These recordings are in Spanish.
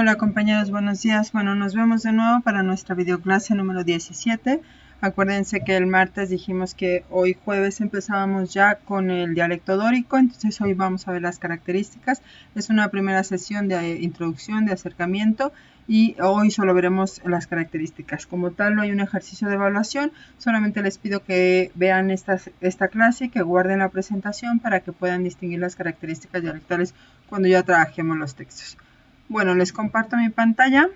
Hola compañeros, buenos días. Bueno, nos vemos de nuevo para nuestra videoclase número 17. Acuérdense que el martes dijimos que hoy jueves empezábamos ya con el dialecto dórico, entonces hoy vamos a ver las características. Es una primera sesión de introducción, de acercamiento, y hoy solo veremos las características. Como tal, no hay un ejercicio de evaluación, solamente les pido que vean esta clase y que guarden la presentación para que puedan distinguir las características dialectales cuando ya trabajemos los textos. Bueno, les comparto mi pantalla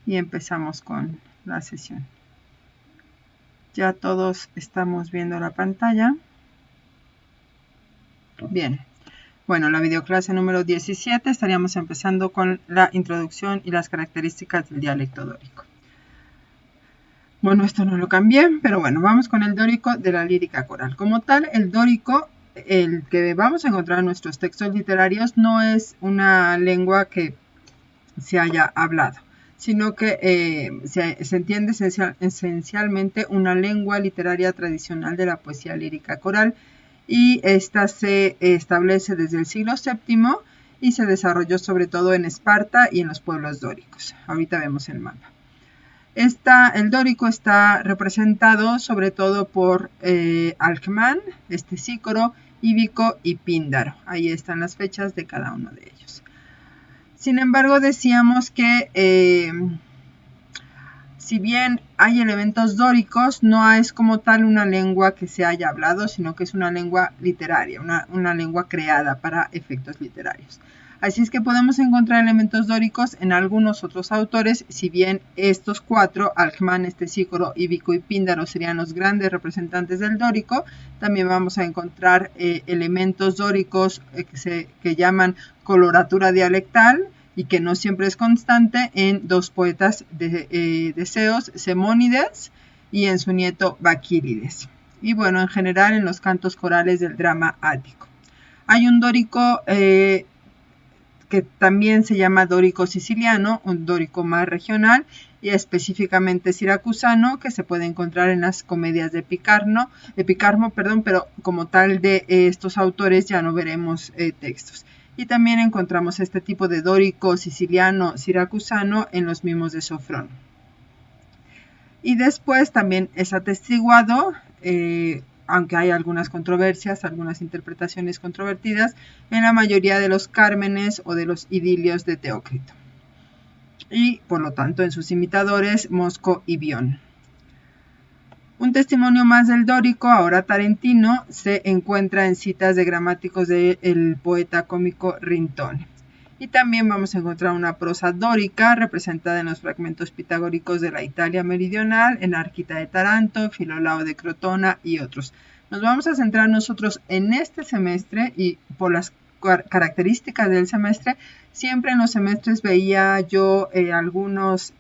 y empezamos con la sesión. Ya todos estamos viendo la pantalla. Bien. Bueno, la videoclase número 17 estaríamos empezando con la introducción y las características del dialecto dórico. Bueno, esto no lo cambié, pero bueno, vamos con el dórico de la lírica coral. Como tal, el dórico, el que vamos a encontrar en nuestros textos literarios, no es una lengua que se haya hablado, sino que se entiende esencialmente una lengua literaria tradicional de la poesía lírica coral, y esta se establece desde el siglo VII y se desarrolló sobre todo en Esparta y en los pueblos dóricos. Ahorita vemos el mapa. El dórico está representado sobre todo por Alcmán, Ctesícoro, Íbico y Píndaro. Ahí están las fechas de cada uno de ellos. Sin embargo, decíamos que si bien hay elementos dóricos, no es como tal una lengua que se haya hablado, sino que es una lengua literaria, una lengua creada para efectos literarios. Así es que podemos encontrar elementos dóricos en algunos otros autores, si bien estos cuatro, Alcmán, Ctesícoro, Íbico y Píndaro, serían los grandes representantes del dórico. También vamos a encontrar elementos dóricos que llaman coloratura dialectal, y que no siempre es constante, en dos poetas de Ceos, Semónides, y en su nieto Baquílides. Y bueno, en general en los cantos corales del drama ático. Hay un dórico que también se llama dórico siciliano, un dórico más regional, y específicamente siracusano, que se puede encontrar en las comedias de Epicarmo, pero como tal de estos autores ya no veremos textos. Y también encontramos este tipo de dórico siciliano siracusano en los mimos de Sofrón. Y después también es atestiguado, aunque hay algunas controversias, algunas interpretaciones controvertidas, en la mayoría de los cármenes o de los idilios de Teócrito. Y por lo tanto en sus imitadores Mosco y Bion. Un testimonio más del dórico, ahora tarentino, se encuentra en citas de gramáticos del poeta cómico Rintone. Y también vamos a encontrar una prosa dórica representada en los fragmentos pitagóricos de la Italia meridional, en Arquita de Taranto, Filolao de Crotona y otros. Nos vamos a centrar nosotros en este semestre, y por las características del semestre, siempre en los semestres veía yo algunas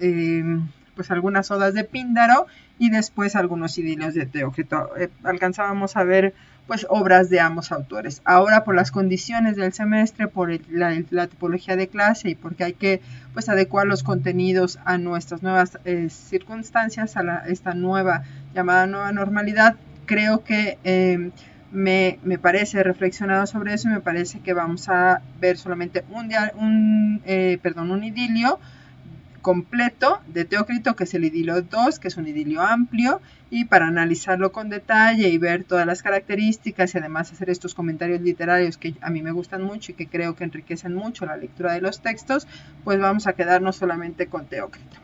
odas de Píndaro y después algunos idilios de Teócrito. Alcanzábamos a ver pues obras de ambos autores. Ahora, por las condiciones del semestre, por la tipología de clase, y porque hay que pues adecuar los contenidos a nuestras nuevas circunstancias, a esta llamada nueva normalidad, creo que me parece, reflexionado sobre eso, y me parece que vamos a ver solamente un idilio completo de Teócrito, que es el idilio 2, que es un idilio amplio, y para analizarlo con detalle y ver todas las características y además hacer estos comentarios literarios que a mí me gustan mucho y que creo que enriquecen mucho la lectura de los textos, pues vamos a quedarnos solamente con Teócrito.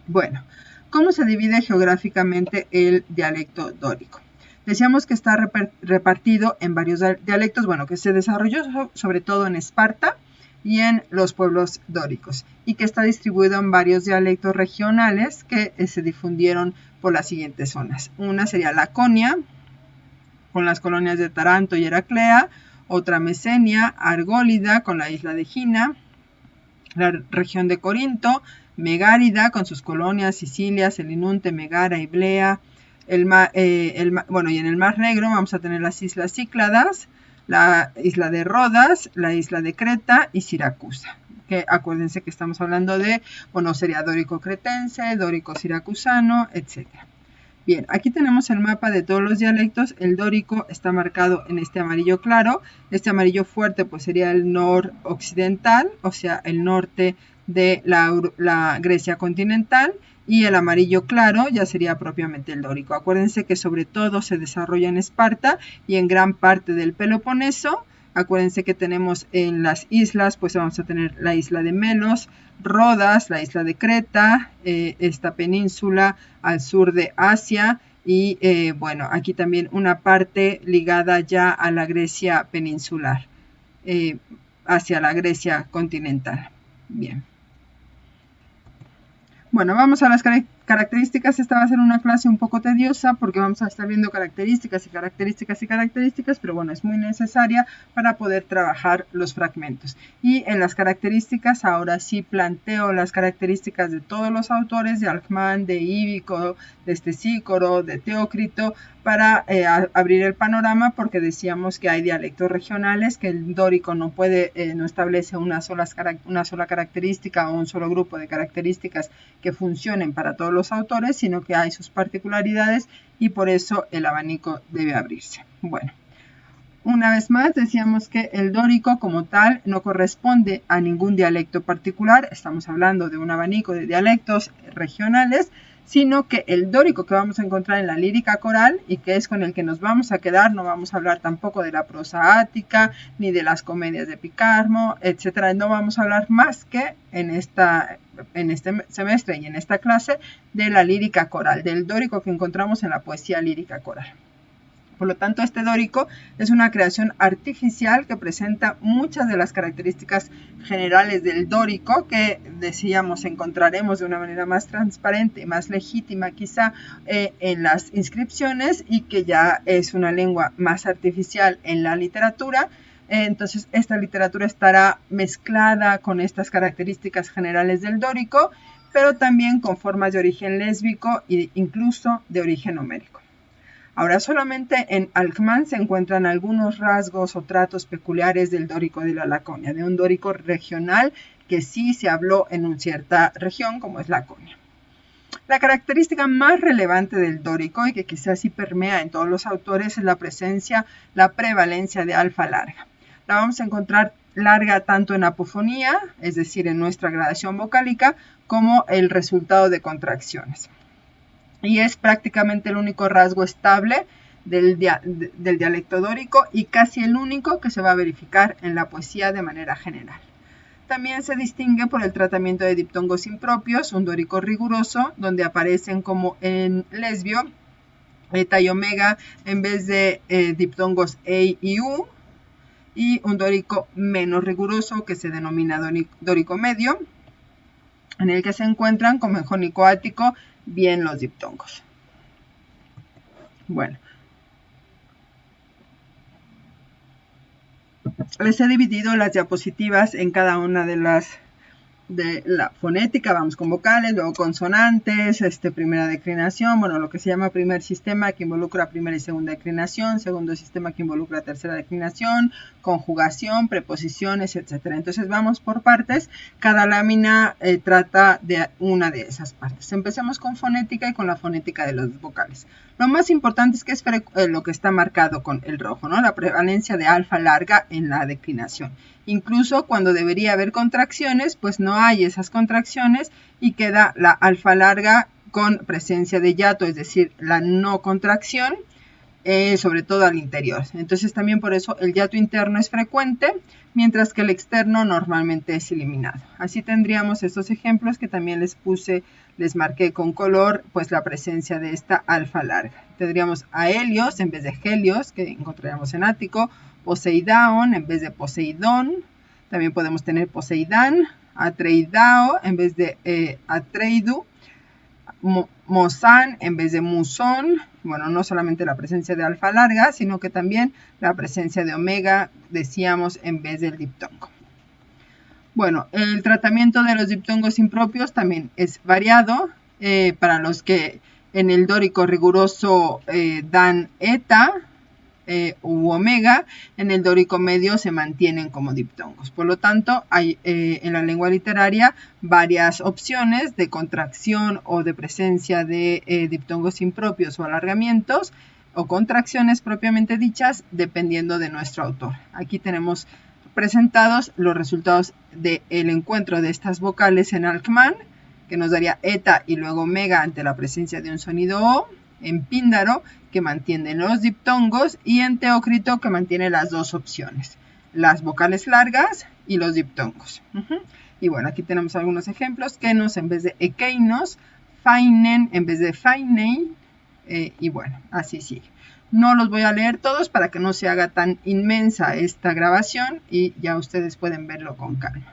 Bueno, ¿cómo se divide geográficamente el dialecto dórico? Decíamos que está repartido en varios dialectos, bueno, que se desarrolló sobre todo en Esparta y en los pueblos dóricos, y que está distribuido en varios dialectos regionales que se difundieron por las siguientes zonas. Una sería Laconia, con las colonias de Taranto y Heraclea; otra Mesenia, Argólida, con la isla de Gina; la región de Corinto, Megárida, con sus colonias, Sicilia, Selinunte, Megara, Iblea; y en el Mar Negro vamos a tener las islas Cícladas, la isla de Rodas, la isla de Creta y Siracusa. Que acuérdense que estamos hablando de, sería dórico cretense, dórico siracusano, etc. Bien, aquí tenemos el mapa de todos los dialectos. El dórico está marcado en este amarillo claro. Este amarillo fuerte pues sería el noroccidental, o sea, el norte de la Grecia continental. Y el amarillo claro ya sería propiamente el dórico. Acuérdense que sobre todo se desarrolla en Esparta y en gran parte del Peloponeso. Acuérdense que tenemos en las islas, pues vamos a tener la isla de Melos, Rodas, la isla de Creta, esta península al sur de Asia y bueno, aquí también una parte ligada ya a la Grecia peninsular, hacia la Grecia continental. Bien. Bueno, vamos a las características. Esta va a ser una clase un poco tediosa porque vamos a estar viendo características y características y características, pero bueno, es muy necesaria para poder trabajar los fragmentos. Y en las características, ahora sí planteo las características de todos los autores, de Alcmán, de Íbico, de Stesícoro, de Teócrito, para abrir el panorama, porque decíamos que hay dialectos regionales, que el dórico no establece una sola característica o un solo grupo de características que funcionen para todos los autores, sino que hay sus particularidades y por eso el abanico debe abrirse. Bueno, una vez más decíamos que el dórico como tal no corresponde a ningún dialecto particular, estamos hablando de un abanico de dialectos regionales, sino que el dórico que vamos a encontrar en la lírica coral y que es con el que nos vamos a quedar, no vamos a hablar tampoco de la prosa ática, ni de las comedias de Picarmo, etc. No vamos a hablar más que en este semestre y en esta clase de la lírica coral, del dórico que encontramos en la poesía lírica coral. Por lo tanto, este dórico es una creación artificial que presenta muchas de las características generales del dórico que decíamos encontraremos de una manera más transparente, más legítima quizá en las inscripciones y que ya es una lengua más artificial en la literatura. Entonces, esta literatura estará mezclada con estas características generales del dórico, pero también con formas de origen lésbico e incluso de origen homérico. Ahora, solamente en Alcmán se encuentran algunos rasgos o tratos peculiares del dórico de la Laconia, de un dórico regional que sí se habló en una cierta región como es Laconia. La característica más relevante del dórico y que quizás sí permea en todos los autores es la prevalencia de alfa larga. La vamos a encontrar larga tanto en apofonía, es decir, en nuestra gradación vocálica, como el resultado de contracciones. Y es prácticamente el único rasgo estable del dialecto dórico y casi el único que se va a verificar en la poesía de manera general. También se distingue por el tratamiento de diptongos impropios, un dórico riguroso, donde aparecen como en lesbio, eta y omega en vez de diptongos e y u, y un dórico menos riguroso que se denomina dórico medio, en el que se encuentran como en jónico ático bien los diptongos. Bueno, les he dividido las diapositivas en cada una de la fonética, vamos con vocales, luego consonantes, primera declinación, bueno, lo que se llama primer sistema que involucra primera y segunda declinación, segundo sistema que involucra tercera declinación, conjugación, preposiciones, etc. Entonces vamos por partes, cada lámina trata de una de esas partes. Empecemos con fonética y con la fonética de los vocales. Lo más importante es que es lo que está marcado con el rojo, ¿no? La prevalencia de alfa larga en la declinación. Incluso cuando debería haber contracciones, pues no hay esas contracciones y queda la alfa larga con presencia de hiato, es decir, la no contracción, sobre todo al interior. Entonces también por eso el hiato interno es frecuente, mientras que el externo normalmente es eliminado. Así tendríamos estos ejemplos que también les marqué con color, pues la presencia de esta alfa larga. Tendríamos a Helios en vez de Helios, que encontraríamos en ático, Poseidaon en vez de Poseidón, también podemos tener Poseidán, Atreidao en vez de Atreidu, Mosán en vez de Musón, bueno, no solamente la presencia de alfa larga, sino que también la presencia de omega, decíamos, en vez del diptongo. Bueno, el tratamiento de los diptongos impropios también es variado, para los que en el dórico riguroso dan eta, u omega, en el dórico medio se mantienen como diptongos. Por lo tanto, hay en la lengua literaria varias opciones de contracción o de presencia de diptongos impropios o alargamientos o contracciones propiamente dichas, dependiendo de nuestro autor. Aquí tenemos presentados los resultados del encuentro de estas vocales en Alcman, que nos daría eta y luego omega ante la presencia de un sonido O, en Píndaro, que mantiene los diptongos, y en Teócrito, que mantiene las dos opciones, las vocales largas y los diptongos. Y bueno, aquí tenemos algunos ejemplos, kenos en vez de ekeinos, fainen en vez de fainein, y bueno, así sigue. No los voy a leer todos para que no se haga tan inmensa esta grabación y ya ustedes pueden verlo con calma.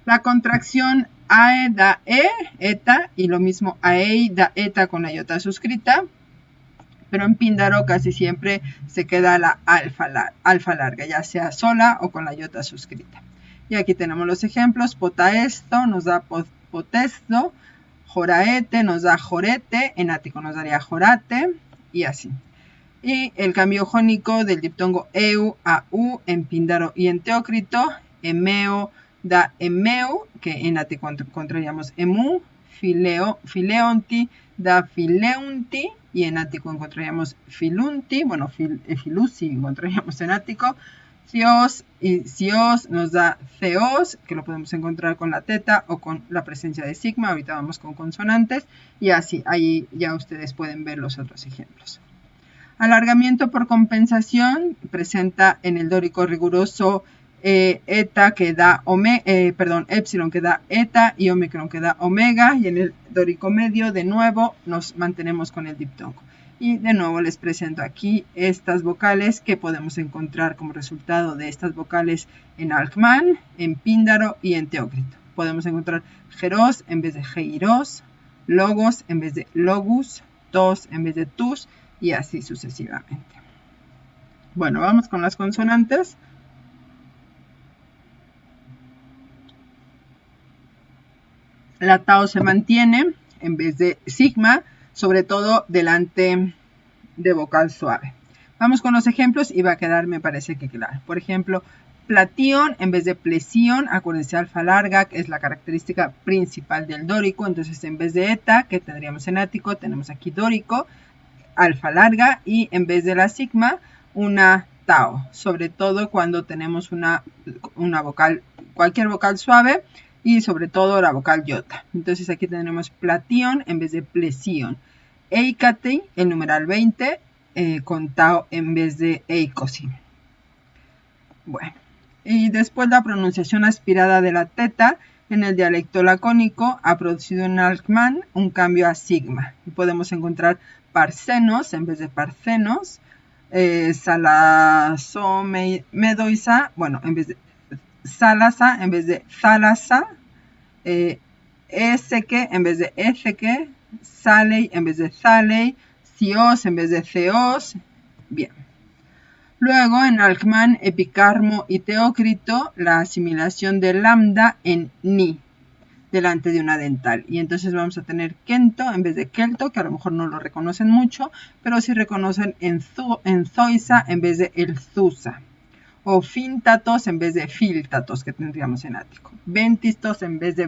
La contracción AE da E, eta, y lo mismo AEI da eta con la iota suscrita, pero en Píndaro casi siempre se queda la alfa larga, ya sea sola o con la iota suscrita. Y aquí tenemos los ejemplos, potaesto nos da potesto, joraete nos da jorete, en ático nos daría jorate, y así. Y el cambio jónico del diptongo eu a u en Píndaro y en Teócrito, emeo da emeu, que en ático encontraríamos emu, fileonti da fileunti, y en ático encontraríamos filunti, bueno, filusi encontraríamos en ático, Cios y Cios nos da Ceos, que lo podemos encontrar con la teta o con la presencia de sigma. Ahorita vamos con consonantes y así, ahí ya ustedes pueden ver los otros ejemplos. Alargamiento por compensación presenta en el dórico riguroso eta que da epsilon que da eta y omicron que da omega, y en el dórico medio de nuevo nos mantenemos con el diptongo. Y de nuevo les presento aquí estas vocales que podemos encontrar como resultado de estas vocales en Alcman, en Píndaro y en Teócrito. Podemos encontrar geros en vez de geiros, logos en vez de logus, tos en vez de tus, y así sucesivamente. Bueno, vamos con las consonantes. La tau se mantiene en vez de sigma, sobre todo delante de vocal suave. Vamos con los ejemplos y va a quedar, me parece que claro. Por ejemplo, plation en vez de plesion, acuérdense alfa larga, que es la característica principal del dórico. Entonces, en vez de eta, que tendríamos en ático, tenemos aquí dórico, alfa larga, y en vez de la sigma, una tau. Sobre todo cuando tenemos una vocal, cualquier vocal suave, y sobre todo la vocal iota. Entonces aquí tenemos plation en vez de plesion. Eikate, el numeral 20, con tau en vez de eikosi. Bueno, y después la pronunciación aspirada de la teta en el dialecto lacónico ha producido en Alcman un cambio a sigma. Y podemos encontrar parcenos en vez de parcenos, salasomedoisa, bueno, en vez de salasa en vez de thalasa, eseque en vez de ezeque, salei en vez de thalei, cios en vez de ceos. Bien. Luego en Alcman, Epicarmo y Teócrito, la asimilación de lambda en ni delante de una dental. Y entonces vamos a tener kento en vez de kelto, que a lo mejor no lo reconocen mucho, pero sí reconocen en zoisa en vez de el zusa. O fintatos en vez de filtatos, que tendríamos en ático. Ventistos en vez de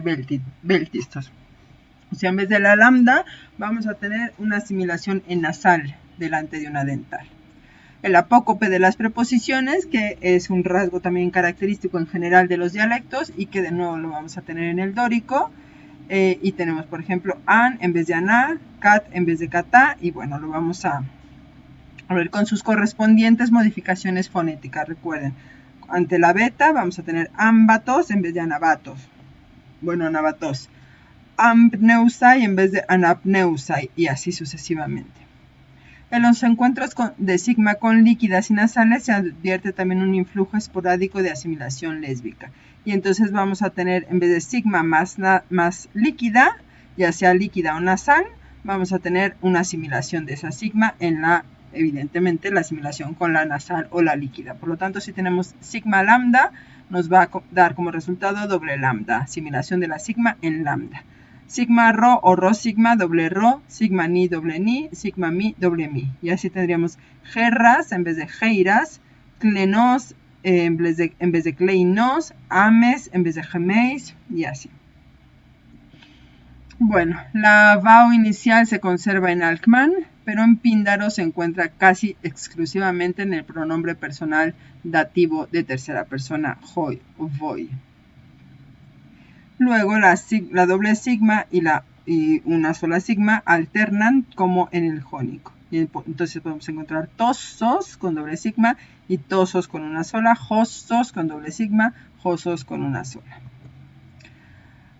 beltistos. O sea, en vez de la lambda, vamos a tener una asimilación en nasal delante de una dental. El apócope de las preposiciones, que es un rasgo también característico en general de los dialectos y que de nuevo lo vamos a tener en el dórico. Y tenemos, por ejemplo, an en vez de aná, cat en vez de catá, y bueno, lo vamos a ver con sus correspondientes modificaciones fonéticas. Recuerden, ante la beta vamos a tener ámbatos en vez de anabatos. Bueno, anabatos. Ampneusai en vez de anapneusai, y así sucesivamente. En los encuentros de sigma con líquidas y nasales se advierte también un influjo esporádico de asimilación lésbica. Y entonces vamos a tener, en vez de sigma más líquida, ya sea líquida o nasal, vamos a tener una asimilación de esa sigma en evidentemente, la asimilación con la nasal o la líquida. Por lo tanto, si tenemos sigma lambda, nos va a dar como resultado doble lambda, asimilación de la sigma en lambda. sigma rho o rho sigma, doble rho, sigma ni, sigma mi, doble mi. Y así tendríamos gerras en vez de geiras, clenos en vez de kleinos, ames en vez de gemeis y así. Bueno, la vao inicial se conserva en Alkmaar, pero en Píndaro se encuentra casi exclusivamente en el pronombre personal dativo de tercera persona, hoi o voi. Luego la doble sigma y una sola sigma alternan como en el jónico. Y entonces podemos encontrar tosos con doble sigma y tosos con una sola, josos con doble sigma, josos con una sola.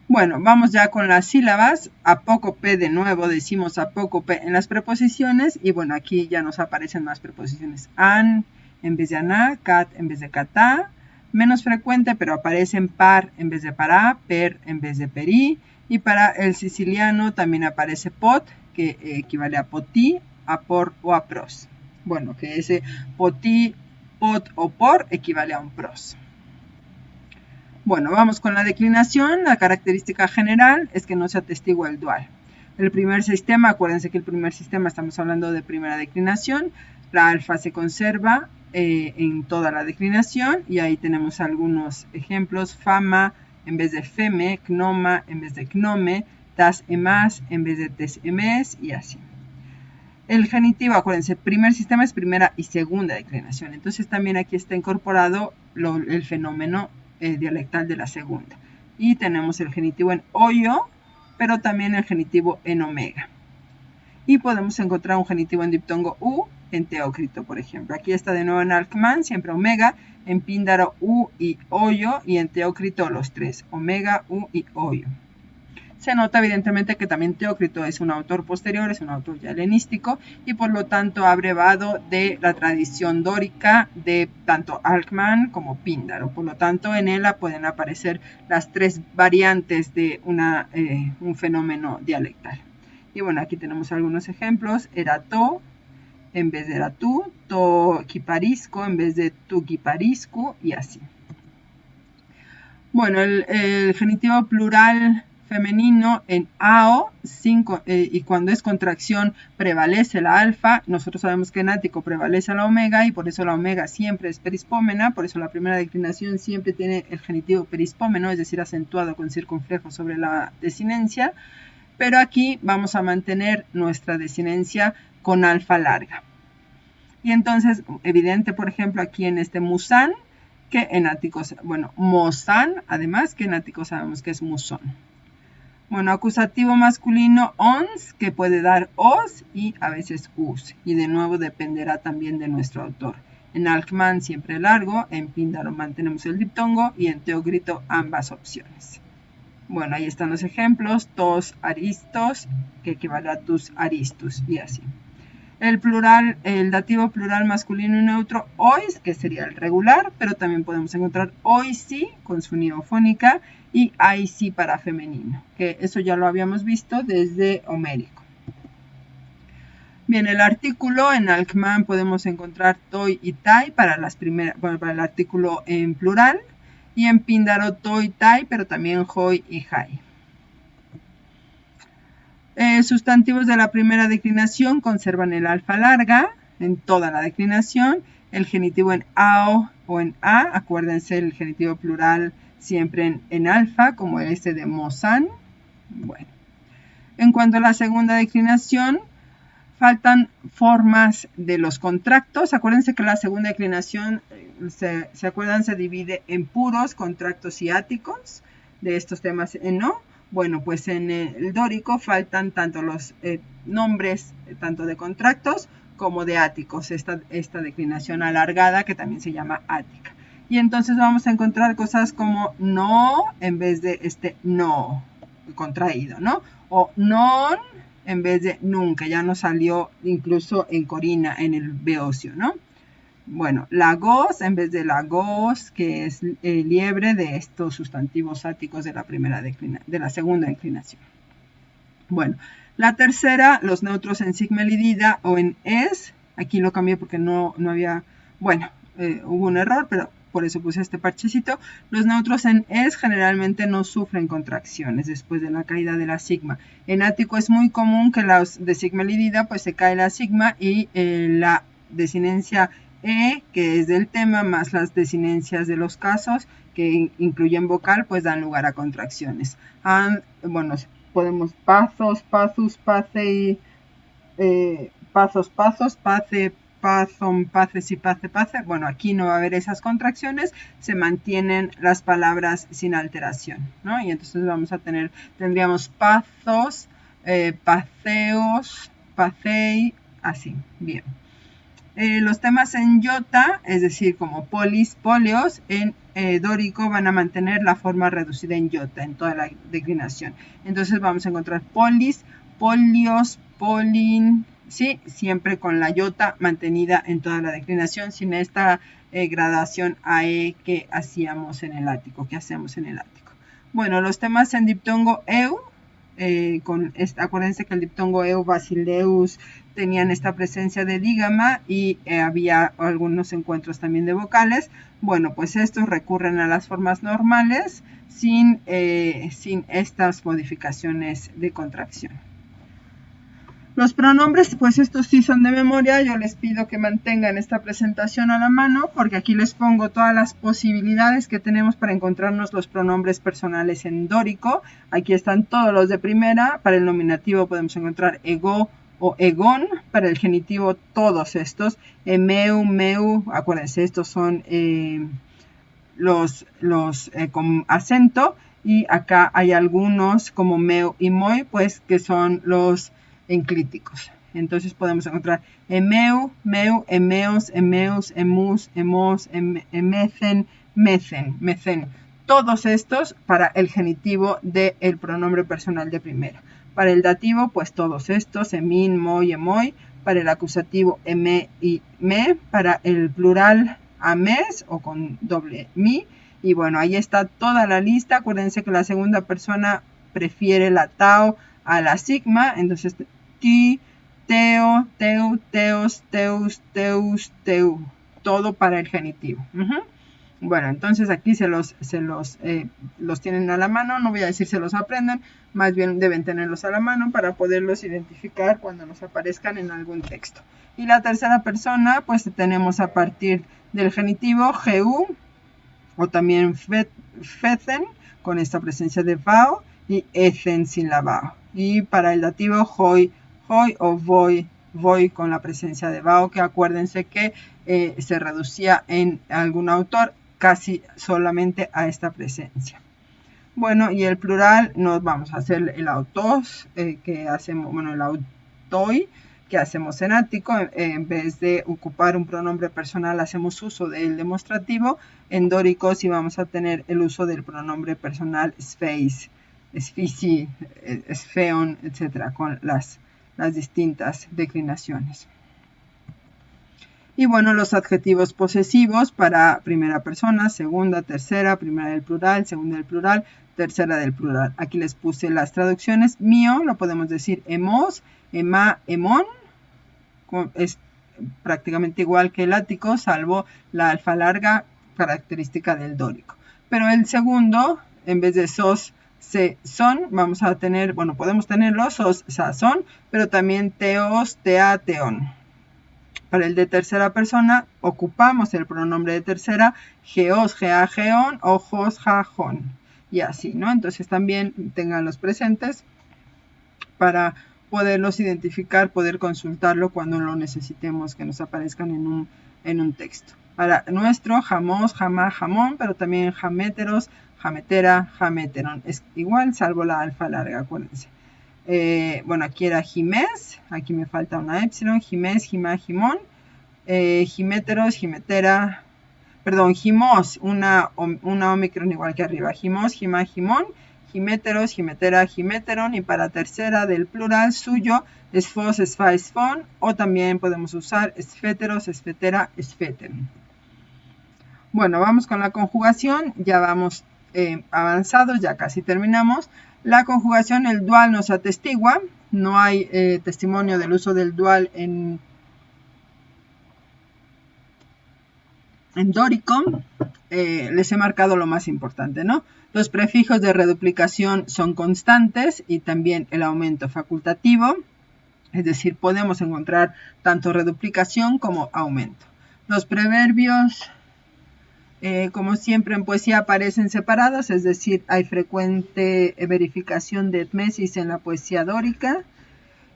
Bueno, vamos ya con las sílabas. Apócope, de nuevo decimos apócope en las preposiciones. Y bueno, aquí ya nos aparecen más preposiciones. An en vez de aná, cat en vez de catá. Menos frecuente, pero aparecen par en vez de pará, per en vez de perí. Y para el siciliano también aparece pot, que equivale a potí, a por o a pros. Bueno, que ese potí, pot o por equivale a un pros. Bueno, vamos con la declinación. La característica general es que no se atestigua el dual. El primer sistema, acuérdense que el primer sistema estamos hablando de primera declinación. La alfa se conserva en toda la declinación y ahí tenemos algunos ejemplos. Fama en vez de feme, gnoma en vez de gnome, tas emas en vez de tes emes y así. El genitivo, acuérdense, primer sistema es primera y segunda declinación. Entonces también aquí está incorporado el fenómeno dialectal de la segunda. Y tenemos el genitivo en oyo, pero también el genitivo en omega. Y podemos encontrar un genitivo en diptongo u en teócrito, por ejemplo. Aquí está de nuevo en Alkmaar, siempre omega, en Píndaro u y oyo, y en teócrito los tres, omega, u y oyo. Se nota evidentemente que también Teócrito es un autor posterior, es un autor ya helenístico y por lo tanto ha brevado de la tradición dórica de tanto Alkmaar como Píndaro. Por lo tanto, en ella pueden aparecer las tres variantes de un fenómeno dialectal. Y bueno, aquí tenemos algunos ejemplos. Erato en vez de eratú, to kiparisco en vez de tu kipariscu y así. Bueno, el genitivo plural femenino en ao, y cuando es contracción prevalece la alfa. Nosotros sabemos que en ático prevalece la omega y por eso la omega siempre es perispómena, por eso la primera declinación siempre tiene el genitivo perispómeno, es decir, acentuado con circunflejo sobre la desinencia, pero aquí vamos a mantener nuestra desinencia con alfa larga. Y entonces, evidente, por ejemplo, aquí en este musan, que en ático, bueno, mosan, además que en ático sabemos que es musón. Bueno, acusativo masculino ons, que puede dar os y a veces us. Y de nuevo dependerá también de nuestro autor. En Alkmaar siempre largo, en Píndaro mantenemos el diptongo y en Teócrito ambas opciones. Bueno, ahí están los ejemplos. Tos aristos, que equivale a tus aristus y así. El dativo plural masculino y neutro, ois, que sería el regular, pero también podemos encontrar oisi con su neofónica y aisi para femenino, que eso ya lo habíamos visto desde Homérico. Bien, el artículo en Alkmaar podemos encontrar toi y tai para el artículo en plural, y en Píndaro toi, tai, pero también hoi y jai. Sustantivos de la primera declinación conservan el alfa larga en toda la declinación. El genitivo en ao o en a, acuérdense el genitivo plural siempre en alfa, como este de mosan. Bueno. En cuanto a la segunda declinación, faltan formas de los contractos. Acuérdense que la segunda declinación, se acuerdan, se divide en puros, contractos y áticos. De estos temas no. Bueno, pues en el dórico faltan tanto los nombres tanto de contractos como de áticos, esta declinación alargada que también se llama ática. Y entonces vamos a encontrar cosas como no en vez de no contraído, ¿no? O non en vez de nunca, ya nos salió incluso en Corina en el beocio, ¿no? Bueno, lagos en vez de lagos, que es liebre de estos sustantivos áticos de la segunda declinación. Bueno, la tercera, los neutros en sigma elidida o en es. Aquí lo cambié porque no había, bueno, hubo un error, pero por eso puse este parchecito. Los neutros en es generalmente no sufren contracciones después de la caída de la sigma. En ático es muy común que los de sigma elidida pues se cae la sigma y la desinencia E, que es del tema, más las desinencias de los casos que incluyen vocal, pues dan lugar a contracciones. Bueno, podemos pasos, pasus, pace, pasos, pace, pazón, paces y pace. Bueno, aquí no va a haber esas contracciones, se mantienen las palabras sin alteración, ¿no? Y entonces tendríamos pazos, paceos, pacei, así, bien. Los temas en iota, es decir, como polis, polios, en dórico van a mantener la forma reducida en iota en toda la declinación. Entonces vamos a encontrar polis, polios, polin, ¿sí? Siempre con la iota mantenida en toda la declinación, sin esta gradación AE que hacemos en el ático, Bueno, los temas en diptongo eu, acuérdense que el diptongo eu, basileus, tenían esta presencia de dígama y había algunos encuentros también de vocales. Bueno, pues estos recurren a las formas normales sin estas modificaciones de contracción. Los pronombres, pues estos sí son de memoria. Yo les pido que mantengan esta presentación a la mano porque aquí les pongo todas las posibilidades que tenemos para encontrarnos los pronombres personales en dórico. Aquí están todos los de primera. Para el nominativo podemos encontrar ego o egon. Para el genitivo todos estos. Meu, meu, acuérdense, estos son los con acento. Y acá hay algunos como meu y moi, pues que son los enclíticos. Entonces podemos encontrar emeu, meu, emeos, emeus, emus, emos, emecen, mecen, mecen. Todos estos para el genitivo del pronombre personal de primera. Para el dativo, pues todos estos, emin, moi, emoi. Para el acusativo, eme y me. Para el plural, ames o con doble mi. Y bueno, ahí está toda la lista. Acuérdense que la segunda persona prefiere la tau a la sigma. Entonces, ti, teo, teu, teos, teus, teus, teu. Todo para el genitivo. Bueno, entonces aquí los tienen a la mano. No voy a decir se los aprendan. Más bien deben tenerlos a la mano para poderlos identificar cuando nos aparezcan en algún texto. Y la tercera persona, pues tenemos a partir del genitivo GU o también fecen con esta presencia de vao y ecen sin la vao. Y para el dativo hoi, hoi o voi, voi con la presencia de vao, que acuérdense que se reducía en algún autor casi solamente a esta presencia. Bueno, y el plural nos vamos a hacer el autos, que hacemos, bueno, el autoi, que hacemos en ático. En vez de ocupar un pronombre personal, hacemos uso del demostrativo. En dórico sí vamos a tener el uso del pronombre personal spheis, sphisi, spheon, etc. con las distintas declinaciones. Y bueno, los adjetivos posesivos para primera persona, segunda, tercera, primera del plural, segunda del plural, tercera del plural. Aquí les puse las traducciones. Mío lo podemos decir hemos, ema, emon. Es prácticamente igual que el ático, salvo la alfa larga característica del dórico. Pero el segundo, en vez de sos, se, son, vamos a tener, bueno, podemos tenerlo, sos, sa, son, pero también teos, tea, teon. Para el de tercera persona, ocupamos el pronombre de tercera, geos, gea, geon, ojos, ja, jon. Y así, ¿no? Entonces también tenganlos presentes para poderlos identificar, poder consultarlo cuando lo necesitemos, que nos aparezcan en un texto. Para nuestro, jamos, jamá, jamón, pero también jaméteros, jametera, jameteron. Es igual, salvo la alfa larga, acuérdense. Bueno, aquí era Jimés, aquí me falta una épsilon, Jimés, Jimá, Jimón, Jiméteros, Jimetera, perdón, Jimós, una omicron igual que arriba, Jimós, Jimá, Jimón, Jiméteros, Jimetera, Jiméteron, y para tercera del plural suyo, esfos, esfa, esfón, o también podemos usar esféteros, esfetera, esfeten. Bueno, vamos con la conjugación, ya vamos avanzados, ya casi terminamos. La conjugación, el dual nos atestigua, no hay testimonio del uso del dual en En dórico les he marcado lo más importante, ¿no? Los prefijos de reduplicación son constantes y también el aumento facultativo, es decir, podemos encontrar tanto reduplicación como aumento. Los preverbios, como siempre en poesía, aparecen separados, es decir, hay frecuente verificación de etmesis en la poesía dórica.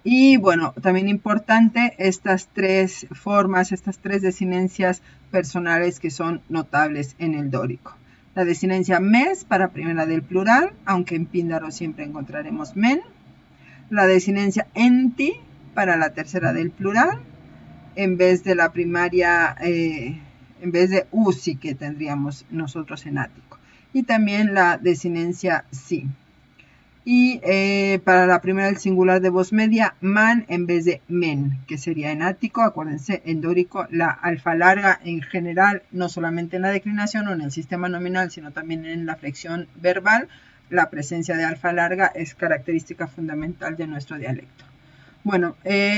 Y bueno, también importante estas tres formas, estas tres desinencias personales que son notables en el dórico. La desinencia mes para primera del plural, aunque en Píndaro siempre encontraremos men. La desinencia enti para la tercera del plural, en vez de la primaria, en vez de usi que tendríamos nosotros en ático. Y también la desinencia si. Y para la primera del singular de voz media, man en vez de men, que sería en ático. Acuérdense, en dórico la alfa larga en general, no solamente en la declinación o en el sistema nominal, sino también en la flexión verbal, la presencia de alfa larga es característica fundamental de nuestro dialecto. Bueno,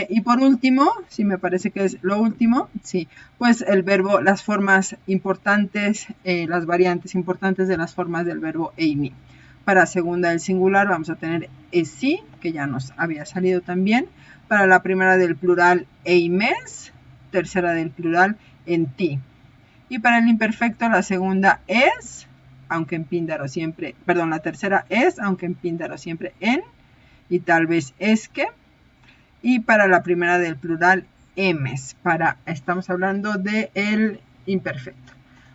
y por último, sí me parece que es lo último, sí, pues el verbo, las formas importantes, las variantes importantes de las formas del verbo eimi. Para segunda del singular vamos a tener esi, que ya nos había salido también. Para la primera del plural, eimes. Tercera del plural, en ti. Y para el imperfecto, la segunda es, aunque en Píndaro siempre, perdón, la tercera es, aunque en Píndaro siempre en, y tal vez es que. Y para la primera del plural, emes. Estamos hablando del imperfecto.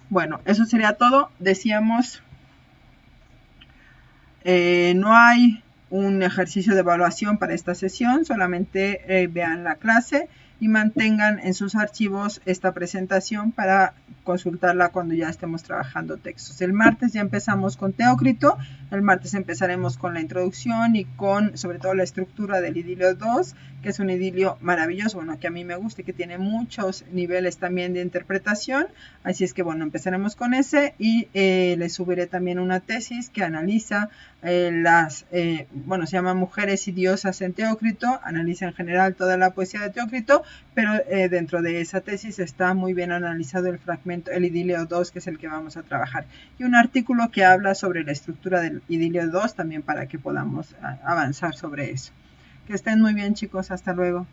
Bueno, eso sería todo. Decíamos... no hay un ejercicio de evaluación para esta sesión, solamente vean la clase y mantengan en sus archivos esta presentación para consultarla cuando ya estemos trabajando textos. El martes ya empezamos con Teócrito, el martes empezaremos con la introducción y con sobre todo la estructura del idilio 2, que es un idilio maravilloso, bueno, que a mí me gusta y que tiene muchos niveles también de interpretación, así es que bueno, empezaremos con ese y les subiré también una tesis que analiza se llama Mujeres y Diosas en Teócrito, analiza en general toda la poesía de Teócrito, pero dentro de esa tesis está muy bien analizado el fragmento, el idilio 2, que es el que vamos a trabajar, y un artículo que habla sobre la estructura del idilio 2, también para que podamos avanzar sobre eso. Que estén muy bien, chicos, hasta luego.